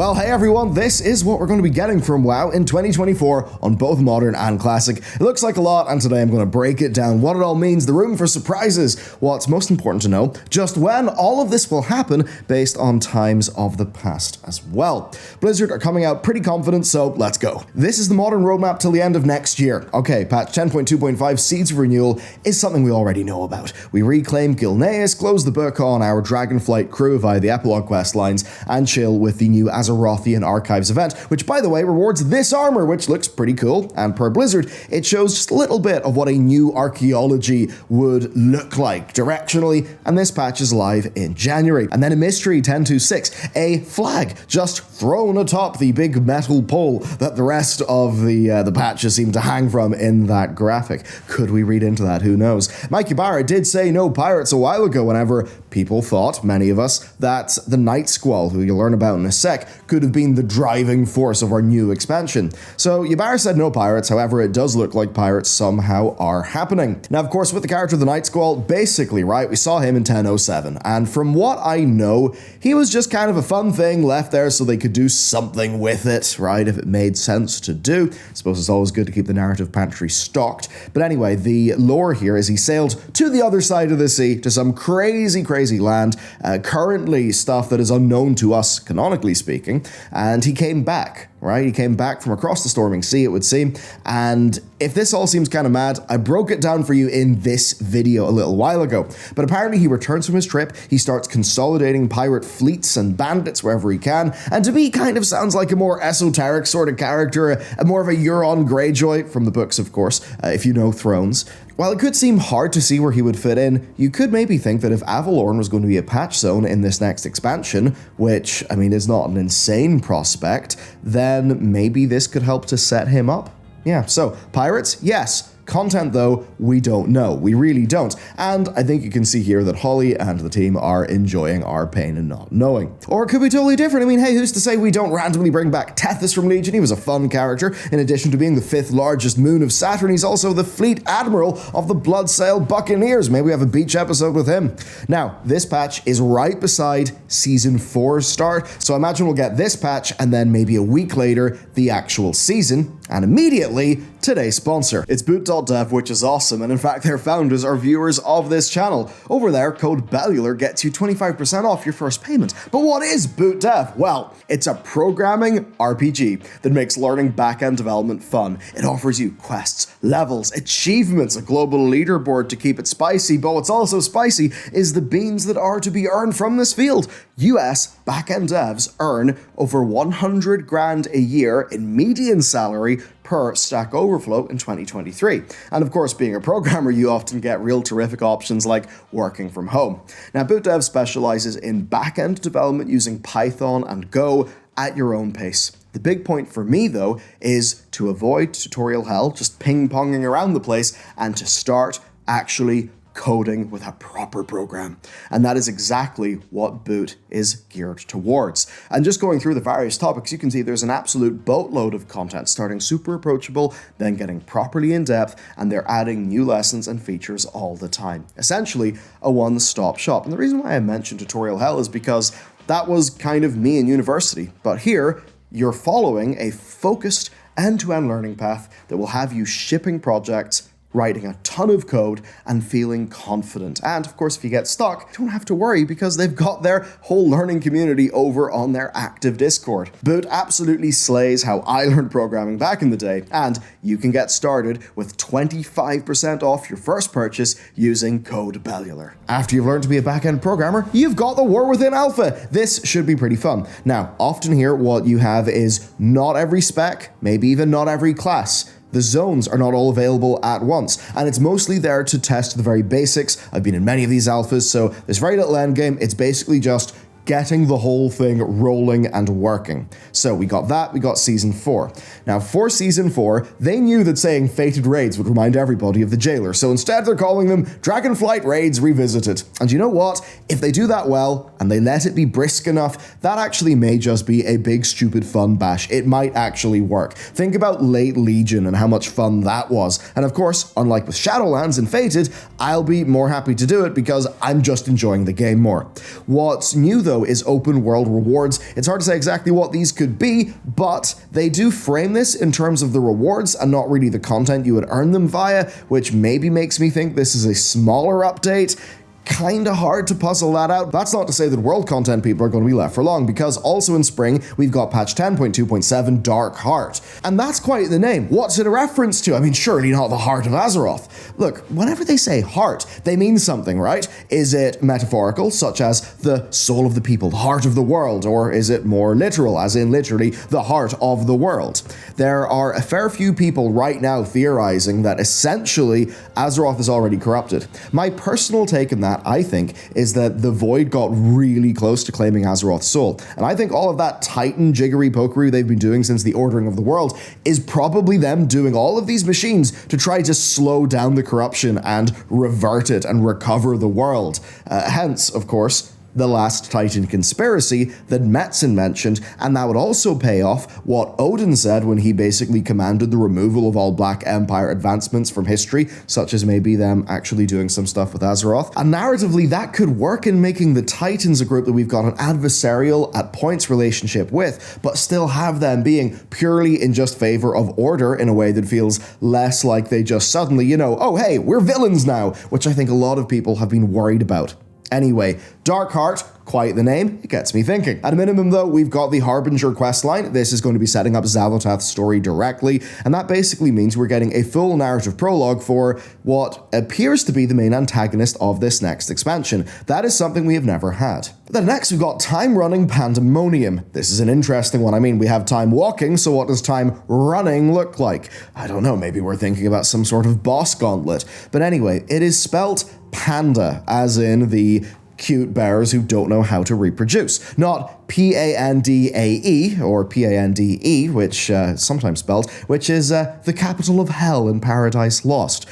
Well, hey everyone, this is what we're going to be getting from WoW in 2024 on both Modern and Classic. It looks like a lot, and today I'm going to break it down, what it all means, the room for surprises, what's most important to know, just when all of this will happen based on times of the past as well. Blizzard are coming out pretty confident, so let's go. This is the Modern roadmap till the end of next year. Okay, patch 10.2.5 Seeds of Renewal is something we already know about. We reclaim Gilneas, close the book on our Dragonflight crew via the epilogue quest lines, and chill with the new Azerothian Archives event, which by the way rewards this armor, which looks pretty cool, and per Blizzard, it shows just a little bit of what a new archaeology would look like directionally, and this patch is live in January. And then a mystery 10.2.6, a flag just thrown atop the big metal pole that the rest of the patches seem to hang from in that graphic. Could we read into that? Who knows? Mike Ibarra did say no pirates a while ago whenever people thought, many of us, that the Night Squall, who you'll learn about in a sec, could have been the driving force of our new expansion. So Ibarra said no pirates, however it does look like pirates somehow are happening. Now of course with the character of the Night Squall, basically, right, we saw him in 10.07, and from what I know, he was just kind of a fun thing left there so they could do something with it, right, if it made sense to do. I suppose it's always good to keep the narrative pantry stocked. But anyway, the lore here is he sailed to the other side of the sea, to some crazy land, currently stuff that is unknown to us, canonically speaking, and he came back. Right? He came back from across the storming sea, it would seem, and if this all seems kind of mad, I broke it down for you in this video a little while ago. But apparently he returns from his trip, he starts consolidating pirate fleets and bandits wherever he can, and to me kind of sounds like a more esoteric sort of character, a more of a Euron Greyjoy, from the books of course, if you know Thrones. While it could seem hard to see where he would fit in, you could maybe think that if Avalorn was going to be a patch zone in this next expansion, which, I mean, is not an insane prospect, then maybe this could help to set him up. Yeah, so, pirates, yes. Content, though, we don't know. We really don't. And I think you can see here that Holly and the team are enjoying our pain in not knowing. Or it could be totally different. I mean, hey, who's to say we don't randomly bring back Tethys from Legion? He was a fun character. In addition to being the 5th largest moon of Saturn, he's also the fleet admiral of the Bloodsail Buccaneers. Maybe we have a beach episode with him. Now, this patch is right beside Season 4's start, so I imagine we'll get this patch and then maybe a week later, the actual season, and immediately, today's sponsor. It's Boot.dev, which is awesome, and in fact their founders are viewers of this channel. Over there, code BELLULAR gets you 25% off your first payment. But what is Boot.dev? Well, it's a programming RPG that makes learning back-end development fun. It offers you quests, levels, achievements, a global leaderboard to keep it spicy, but what's also spicy is the beans that are to be earned from this field. US back-end devs earn over 100 grand a year in median salary per Stack Overflow in 2023. And of course, being a programmer, you often get real terrific options like working from home. Now, BootDev specializes in back-end development using Python and Go at your own pace. The big point for me, though, is to avoid tutorial hell, just ping-ponging around the place, and to start actually coding with a proper program. And that is exactly what Boot is geared towards. And just going through the various topics, you can see there's an absolute boatload of content, starting super approachable, then getting properly in depth, and they're adding new lessons and features all the time. Essentially, a one-stop shop. And the reason why I mentioned tutorial hell is because that was kind of me in university. But here, you're following a focused end-to-end learning path that will have you shipping projects, writing a ton of code, and feeling confident. And of course, if you get stuck, you don't have to worry because they've got their whole learning community over on their active Discord. Boot absolutely slays how I learned programming back in the day, and you can get started with 25% off your first purchase using code BELLULAR. After you've learned to be a back-end programmer, you've got the War Within Alpha. This should be pretty fun. Now, often here, what you have is not every spec, maybe even not every class. The zones are not all available at once, and it's mostly there to test the very basics. I've been in many of these alphas, so there's very little endgame. It's basically just getting the whole thing rolling and working. So we got that, we got Season 4. Now for Season 4, they knew that saying Fated Raids would remind everybody of the Jailer, so instead they're calling them Dragonflight Raids Revisited. And you know what? If they do that well, and they let it be brisk enough, that actually may just be a big stupid fun bash. It might actually work. Think about late Legion and how much fun that was. And of course, unlike with Shadowlands and Fated, I'll be more happy to do it because I'm just enjoying the game more. What's new though though, is open world rewards. It's hard to say exactly what these could be, but they do frame this in terms of the rewards and not really the content you would earn them via, which maybe makes me think this is a smaller update. Kinda hard to puzzle that out. That's not to say that world content people are going to be left for long, because also in spring we've got patch 10.2.7 Dark Heart. And that's quite the name. What's it a reference to? I mean, surely not the heart of Azeroth. Look, whenever they say heart, they mean something, right? Is it metaphorical, such as the soul of the people, the heart of the world, or is it more literal, as in literally the heart of the world? There are a fair few people right now theorizing that essentially Azeroth is already corrupted. My personal take on that, I think, is that the Void got really close to claiming Azeroth's soul. And I think all of that Titan jiggery pokery they've been doing since the Ordering of the World is probably them doing all of these machines to try to slow down the corruption and revert it and recover the world. Hence, of course, the last Titan conspiracy that Metzen mentioned, and that would also pay off what Odin said when he basically commanded the removal of all Black Empire advancements from history, such as maybe them actually doing some stuff with Azeroth. And narratively, that could work in making the Titans a group that we've got an adversarial at points relationship with, but still have them being purely in just favor of order in a way that feels less like they just suddenly, oh hey, we're villains now, which I think a lot of people have been worried about. Anyway, Dark Heart, quite the name, it gets me thinking. At a minimum though, we've got the Harbinger questline. This is going to be setting up Xaloth's story directly, and that basically means we're getting a full narrative prologue for what appears to be the main antagonist of this next expansion. That is something we have never had. Then next we've got Time Running Pandemonium. This is an interesting one. I mean, we have time walking, so what does time running look like? I don't know, maybe we're thinking about some sort of boss gauntlet. But anyway, it is spelt panda, as in the cute bears who don't know how to reproduce. Not Pandae or Pande, which sometimes spelled, which is the capital of hell in Paradise Lost.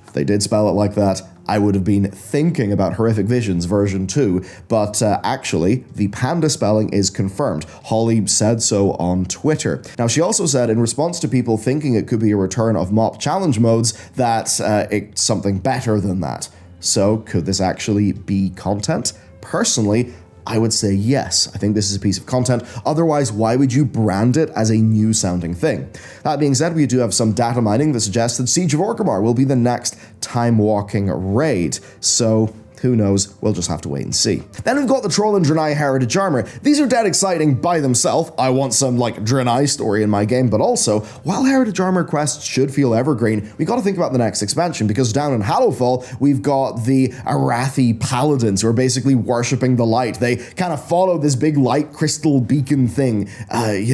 If they did spell it like that, I would have been thinking about Horrific Visions version 2, but actually, the panda spelling is confirmed. Holly said so on Twitter. Now, she also said, in response to people thinking it could be a return of mop challenge modes, that it's something better than that. So, could this actually be content? Personally, I would say yes. I think this is a piece of content. Otherwise, why would you brand it as a new sounding thing? That being said, we do have some data mining that suggests that Siege of Orgrimmar will be the next time walking raid. So, who knows? We'll just have to wait and see. Then we've got the Troll and Draenei Heritage Armor. These are dead exciting by themselves. I want some, Draenei story in my game, but also, while Heritage Armor quests should feel evergreen, we gotta think about the next expansion, because down in Hallowfall, we've got the Arathi Paladins, who are basically worshipping the light. They kind of follow this big light crystal beacon thing,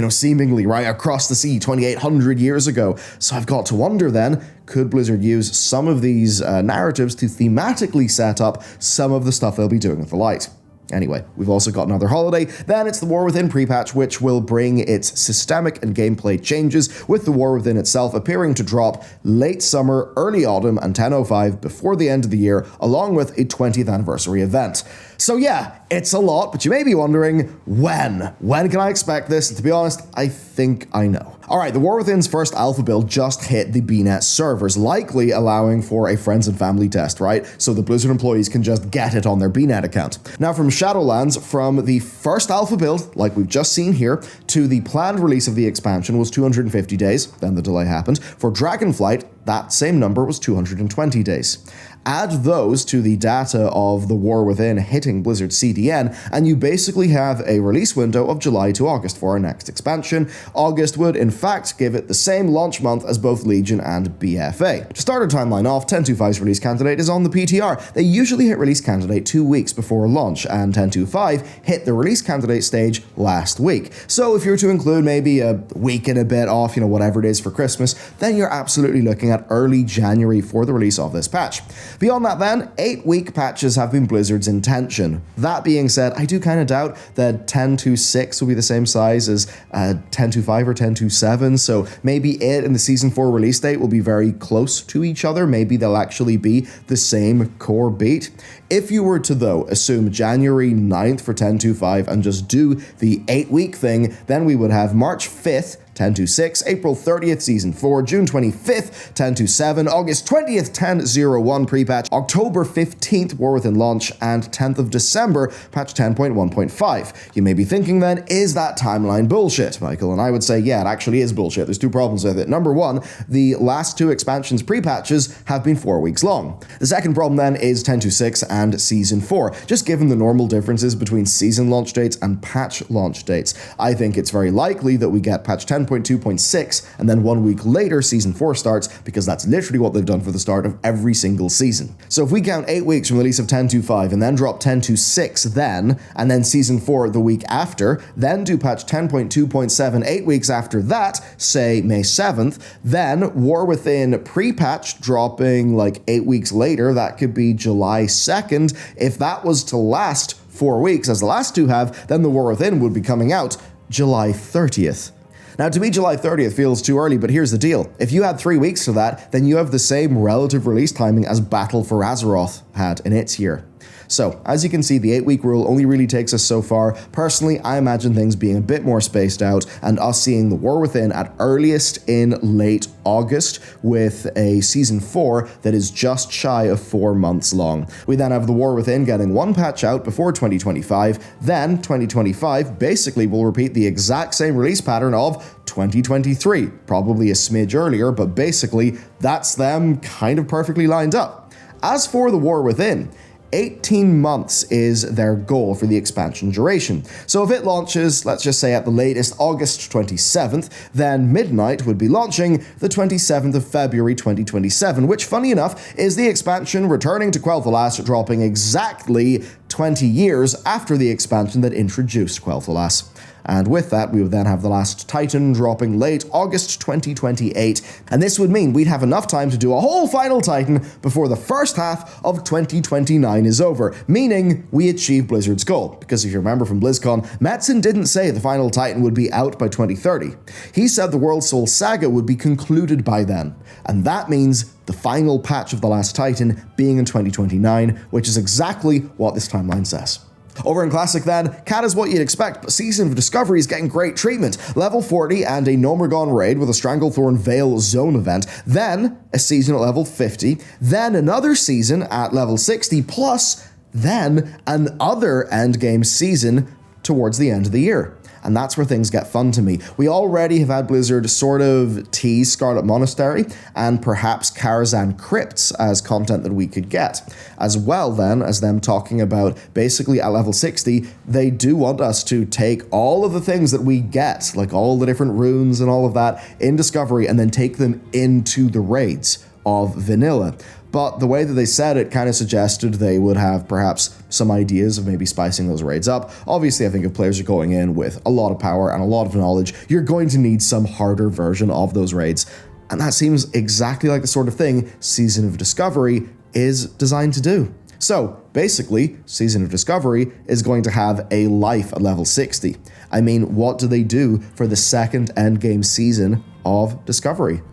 seemingly, right, across the sea 2,800 years ago. So I've got to wonder then, could Blizzard use some of these narratives to thematically set up some of the stuff they'll be doing with the light? Anyway, we've also got another holiday. Then it's the War Within pre-patch, which will bring its systemic and gameplay changes, with the War Within itself appearing to drop late summer, early autumn, and 10.05 before the end of the year, along with a 20th anniversary event. So yeah, it's a lot, but you may be wondering, when? When can I expect this? And to be honest, I think I know. Alright, the War Within's first alpha build just hit the BNet servers, likely allowing for a friends and family test, right? So the Blizzard employees can just get it on their BNet account. Now from Shadowlands, from the first alpha build, like we've just seen here, to the planned release of the expansion was 250 days, then the delay happened. For Dragonflight, that same number was 220 days. Add those to the data of the War Within hitting Blizzard CDN, and you basically have a release window of July to August for our next expansion. August would, in fact, give it the same launch month as both Legion and BFA. To start our timeline off, 10.25's release candidate is on the PTR. They usually hit release candidate 2 weeks before launch, and 10.25 hit the release candidate stage last week. So if you're to include maybe a week and a bit off, whatever it is for Christmas, then you're absolutely looking at early January for the release of this patch. Beyond that then, 8-week patches have been Blizzard's intention. That being said, I do kind of doubt that 10.26 will be the same size as 10.25 or 10.27, so maybe it and the Season 4 release date will be very close to each other. Maybe they'll actually be the same core beat. If you were to, though, assume January 9th for 10.25 and just do the 8-week thing, then we would have March 5th 10.2.6, April 30th, Season 4, June 25th, 10.2.7, August 20th, 10.0.1 pre-patch, October 15th, War Within launch, and 10th of December, patch 10.1.5. You may be thinking then, is that timeline bullshit, Michael? And I would say, yeah, it actually is bullshit. There's two problems with it. Number one, the last two expansions pre-patches have been 4 weeks long. The second problem then is 10.2.6 and Season 4. Just given the normal differences between season launch dates and patch launch dates, I think it's very likely that we get patch 10.2.6 and then 1 week later Season 4 starts, because that's literally what they've done for the start of every single season. So if we count 8 weeks from the release of 10.2.5 and then drop 10.2.6 then, and then Season 4 the week after, then do patch 10.2.7 8 weeks after that, say May 7th, then War Within pre-patch dropping like 8 weeks later, that could be July 2nd. If that was to last 4 weeks, as the last two have, then the War Within would be coming out July 30th. Now, to me, July 30th feels too early, but here's the deal. If you add 3 weeks to that, then you have the same relative release timing as Battle for Azeroth had in its year. So, as you can see, the 8-week rule only really takes us so far. Personally, I imagine things being a bit more spaced out and us seeing the War Within at earliest in late August, with a Season 4 that is just shy of 4 months long. We then have the War Within getting one patch out before 2025, then 2025 basically will repeat the exact same release pattern of 2023, probably a smidge earlier, but basically that's them kind of perfectly lined up. As for the War Within, 18 months is their goal for the expansion duration. So if it launches, let's just say at the latest August 27th, then Midnight would be launching the 27th of February 2027, which, funny enough, is the expansion returning to Quel'Thalas, dropping exactly 20 years after the expansion that introduced Quel'Thalas. And with that, we would then have the last Titan dropping late August 2028, and this would mean we'd have enough time to do a whole final Titan before the first half of 2029 is over, meaning we achieve Blizzard's goal. Because if you remember from BlizzCon, Metzen didn't say the final Titan would be out by 2030. He said the World Soul Saga would be concluded by then, and that means the final patch of the last Titan being in 2029, which is exactly what this timeline says. Over in Classic then, Cat is what you'd expect, but Season of Discovery is getting great treatment. Level 40 and a Nomergon raid with a Stranglethorn Vale zone event, then a season at level 50, then another season at level 60, plus then another endgame season towards the end of the year. And that's where things get fun to me. We already have had Blizzard sort of tease Scarlet Monastery and perhaps Karazhan Crypts as content that we could get. As well then as them talking about basically at level 60, they do want us to take all of the things that we get, like all the different runes and all of that in Discovery, and then take them into the raids of vanilla. But the way that they said it kind of suggested they would have perhaps some ideas of maybe spicing those raids up. Obviously, I think if players are going in with a lot of power and a lot of knowledge, you're going to need some harder version of those raids. And that seems exactly like the sort of thing Season of Discovery is designed to do. So basically, Season of Discovery is going to have a life at level 60. I mean, what do they do for the second endgame season of Discovery?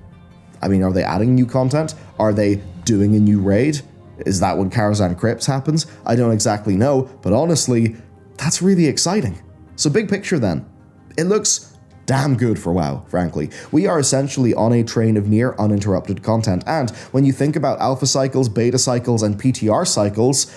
I mean, are they adding new content? Are they doing a new raid? Is that when Karazhan Crypts happens? I don't exactly know, but honestly, that's really exciting. So big picture then, it looks damn good for WoW, frankly. We are essentially on a train of near uninterrupted content, and when you think about alpha cycles, beta cycles, and PTR cycles,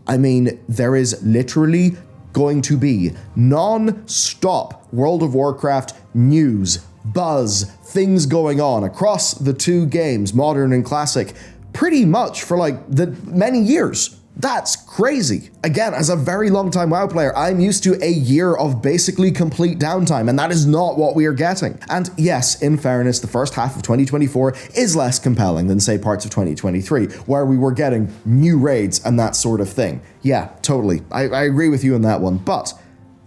I mean, there is literally going to be non-stop World of Warcraft news, buzz, things going on across the two games, Modern and Classic, pretty much for like the many years. That's crazy. Again, as a very long time WoW player, I'm used to a year of basically complete downtime, and that is not what we are getting. And yes, in fairness, the first half of 2024 is less compelling than, say, parts of 2023, where we were getting new raids and that sort of thing. Yeah, totally. I agree with you on that one, but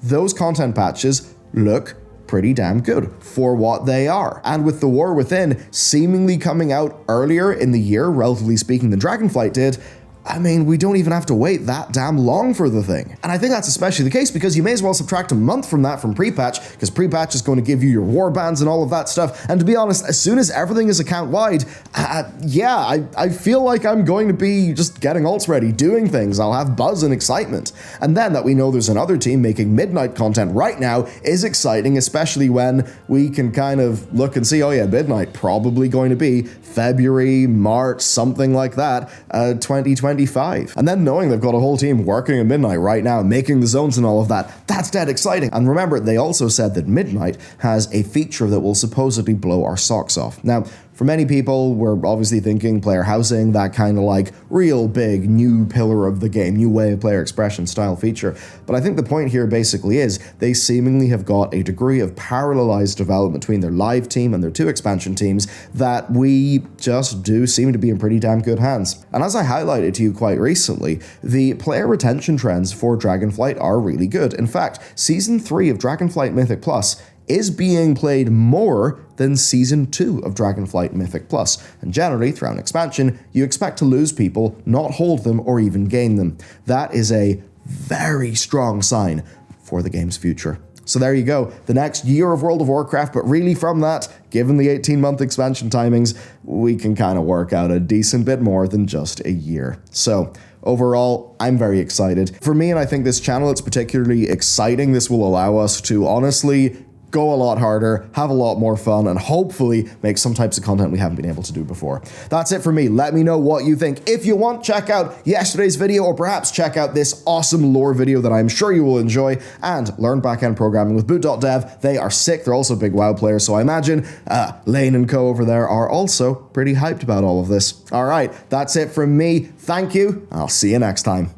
those content patches look pretty damn good for what they are. And with the War Within seemingly coming out earlier in the year, relatively speaking, than Dragonflight did, I mean, we don't even have to wait that damn long for the thing. And I think that's especially the case because you may as well subtract a month from that from pre-patch, because pre-patch is going to give you your warbands and all of that stuff. And to be honest, as soon as everything is account-wide, I feel like I'm going to be just getting ults ready, doing things. I'll have buzz and excitement. And then that we know there's another team making Midnight content right now is exciting, especially when we can kind of look and see, oh yeah, Midnight probably going to be February, March, something like that, 2025. And then knowing they've got a whole team working at Midnight right now, making the zones and all of that, that's dead exciting. And remember, they also said that Midnight has a feature that will supposedly blow our socks off. Now, for many people, we're obviously thinking player housing, that kind of like real big new pillar of the game, new way of player expression style feature. But I think the point here basically is they seemingly have got a degree of parallelized development between their live team and their 2 expansion teams that we just do seem to be in pretty damn good hands. And as I highlighted to you quite recently, the player retention trends for Dragonflight are really good. In fact, Season 3 of Dragonflight Mythic Plus is being played more than Season 2 of Dragonflight Mythic Plus, and generally, throughout an expansion, you expect to lose people, not hold them, or even gain them. That is a very strong sign for the game's future. So there you go, the next year of World of Warcraft, but really from that, given the 18-month expansion timings, we can kind of work out a decent bit more than just a year. So, overall, I'm very excited. For me, and I think this channel, it's particularly exciting. This will allow us to honestly go a lot harder, have a lot more fun, and hopefully make some types of content we haven't been able to do before. That's it for me. Let me know what you think. If you want, check out yesterday's video, or perhaps check out this awesome lore video that I'm sure you will enjoy, and learn backend programming with boot.dev. They are sick. They're also big WoW players, so I imagine Lane and co over there are also pretty hyped about all of this. All right, that's it from me. Thank you. I'll see you next time.